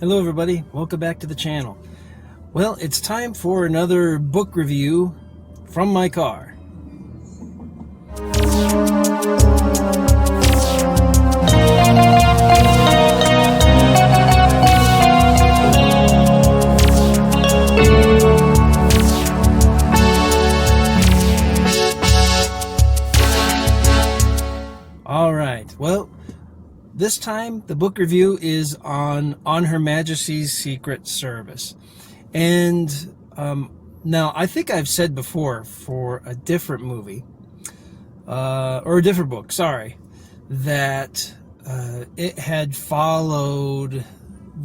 Hello everybody, welcome back to the channel. Well, it's time for another book review from my car. Alright, well, this time the book review is on Her Majesty's Secret Service. And now I think I've said before for a different movie, or a different book, sorry, that it had followed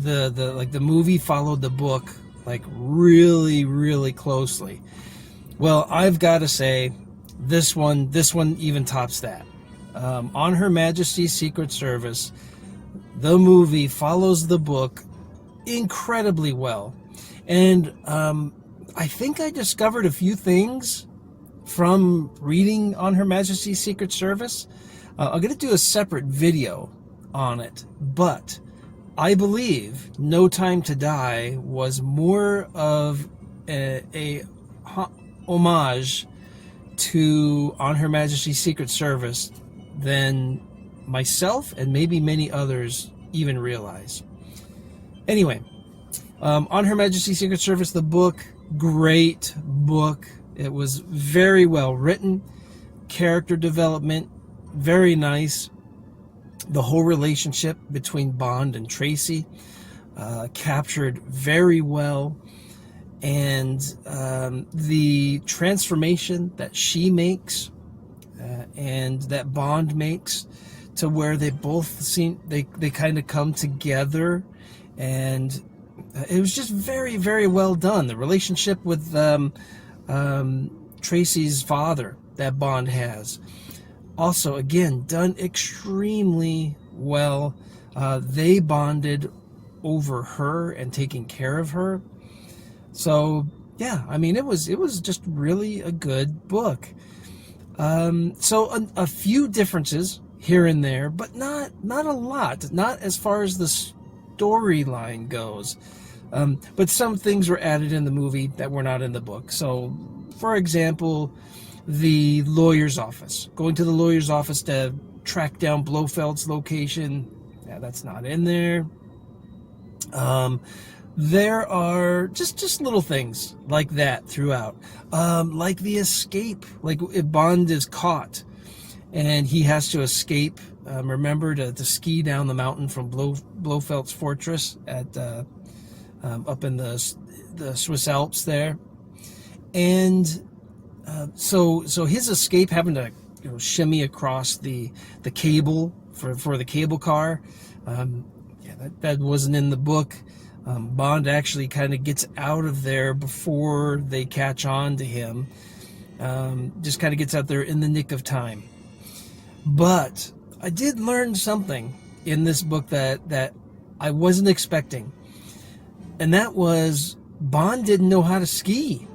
the movie followed the book like really closely. Well, I've got to say this one even tops that. On Her Majesty's Secret Service, the movie follows the book incredibly well. And I think I discovered a few things from reading On Her Majesty's Secret Service. I'm going to do a separate video on it, but I believe No Time to Die was more of a homage to On Her Majesty's Secret Service than myself and maybe many others even realize. Anyway, On Her Majesty's Secret Service, the book, great book. It was very well written, character development, very nice. The whole relationship between Bond and Tracy captured very well. And the transformation that she makes and that Bond makes, to where they both seem they kind of come together, and it was just very well done. The relationship with Tracy's father that Bond has, also again done extremely well. They bonded over her and taking care of her. So yeah, I mean, it was just really a good book. So a few differences here and there, but not a lot, not as far as the storyline goes. But some things were added in the movie that were not in the book. So, for example, the lawyer's office. Going to the lawyer's office to track down Blofeld's location. Yeah, that's not in there. There are just little things like that throughout. Like the escape. Like if Bond is caught and he has to escape, remember to ski down the mountain from Blofeld's fortress at up in the Swiss Alps there. And so his escape, having to shimmy across the cable for the cable car, that wasn't in the book. Bond actually kind of gets out of there before they catch on to him. Just kind of gets out there in the nick of time. But I did learn something in this book that I wasn't expecting. And that was Bond didn't know how to ski.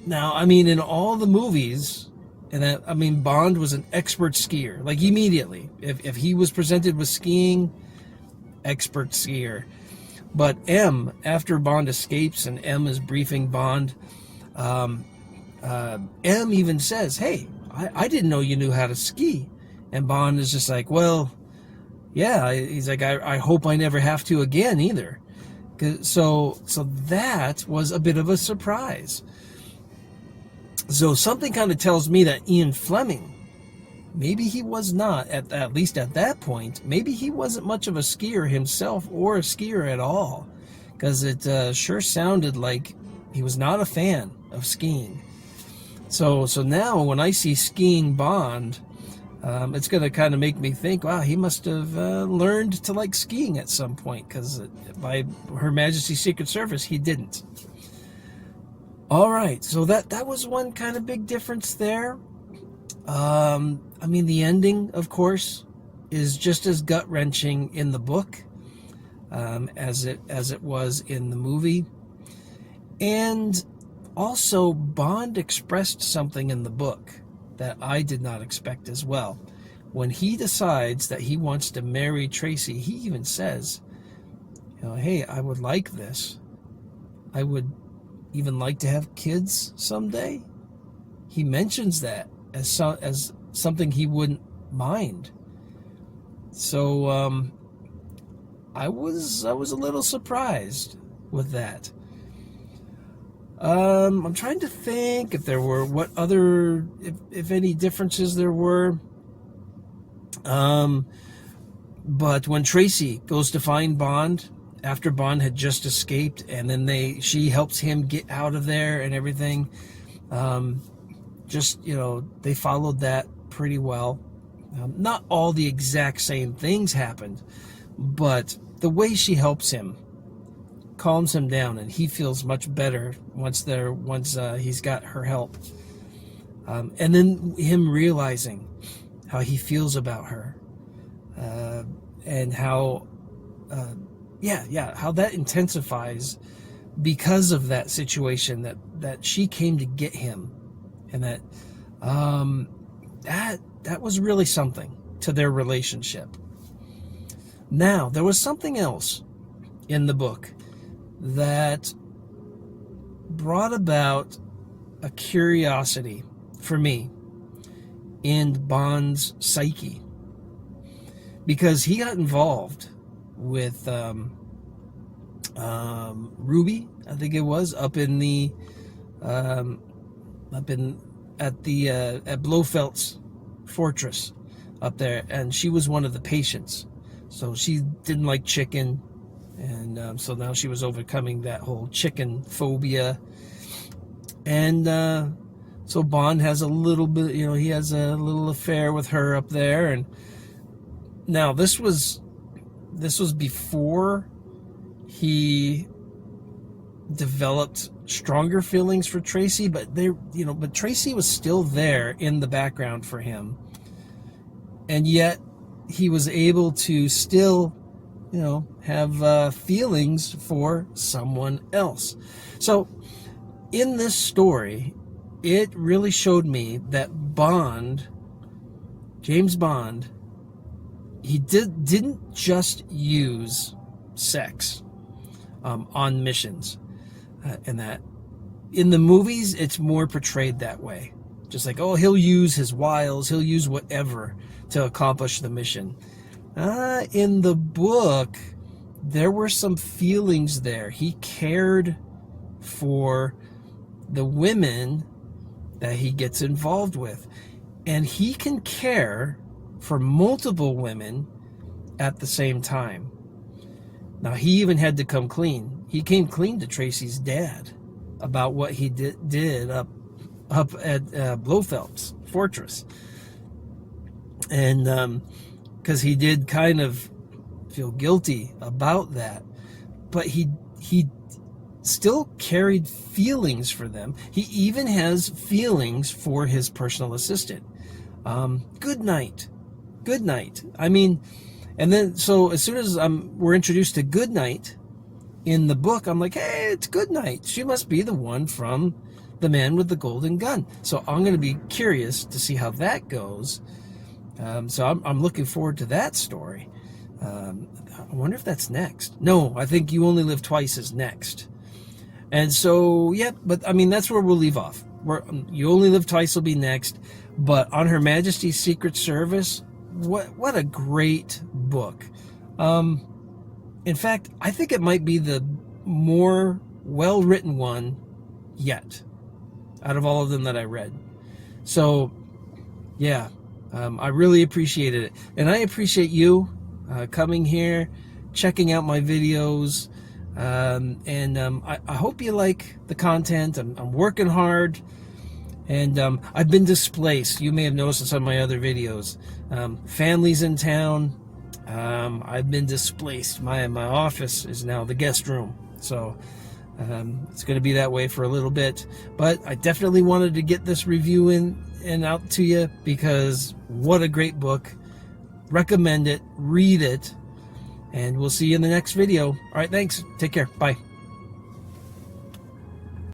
Now, I mean, in all the movies, Bond was an expert skier. Like immediately, if he was presented with skiing, expert skier. But M, after Bond escapes and M is briefing Bond, M even says, "Hey, I didn't know you knew how to ski." And Bond is just like, "Well, yeah." He's like, I hope I never have to again either. So that was a bit of a surprise. So something kind of tells me that Ian Fleming, maybe he was not, at least at that point, maybe he wasn't much of a skier himself or a skier at all, because it sure sounded like he was not a fan of skiing. So now when I see skiing Bond, it's going to kind of make me think, wow, he must have learned to like skiing at some point, because by Her Majesty's Secret Service, he didn't. All right, so that was one kind of big difference there. I mean, the ending, of course, is just as gut-wrenching in the book as it was in the movie. And also, Bond expressed something in the book that I did not expect as well. When he decides that he wants to marry Tracy, he even says, hey, I would like this. I would even like to have kids someday. He mentions that as something he wouldn't mind. So I was a little surprised with that. I'm trying to think if there were what other, if any differences there were. But when Tracy goes to find Bond after Bond had just escaped, and then she helps him get out of there and everything, they followed that pretty well. Not all the exact same things happened, but the way she helps him calms him down, and he feels much better once he's got her help. And then him realizing how he feels about her, and how how that intensifies because of that situation that she came to get him, and that was really something to their relationship. Now, there was something else in the book that brought about a curiosity for me in Bond's psyche, because he got involved with Ruby, I think it was, at Blofeld's fortress up there, and she was one of the patients. So she didn't like chicken, and so now she was overcoming that whole chicken phobia. And so Bond has a little bit, he has a little affair with her up there. And now this was before he developed stronger feelings for Tracy, but but Tracy was still there in the background for him, and yet he was able to still, have feelings for someone else. So in this story, it really showed me that James Bond, he didn't just use sex on missions, and that in the movies it's more portrayed that way, just like, oh, he'll use his wiles, he'll use whatever to accomplish the mission. In the book, there were some feelings there. He cared for the women that he gets involved with, and he can care for multiple women at the same time. Now, he even had to come clean. He came clean to Tracy's dad about what he did up at Blofeld's fortress, and because he did kind of feel guilty about that, but he still carried feelings for them. He even has feelings for his personal assistant. Good night. I mean, and then so as soon as we're introduced to Good Night in the book, I'm like, hey, it's Good Night. She must be the one from The Man with the Golden Gun. So I'm going to be curious to see how that goes. So I'm looking forward to that story. I wonder if that's next. No, I think You Only Live Twice is next. And so, but I mean, that's where we'll leave off. You Only Live Twice will be next. But on Her Majesty's Secret Service, what a great book. In fact, I think it might be the more well-written one yet out of all of them that I read. So, I really appreciated it. And I appreciate you coming here, checking out my videos. I hope you like the content. I'm working hard. And I've been displaced. You may have noticed this on my other videos. Family's in town. I've been displaced. My office is now the guest room. So it's going to be that way for a little bit. But I definitely wanted to get this review in and out to you, because what a great book. Recommend it. Read it. And we'll see you in the next video. All right, thanks. Take care. Bye.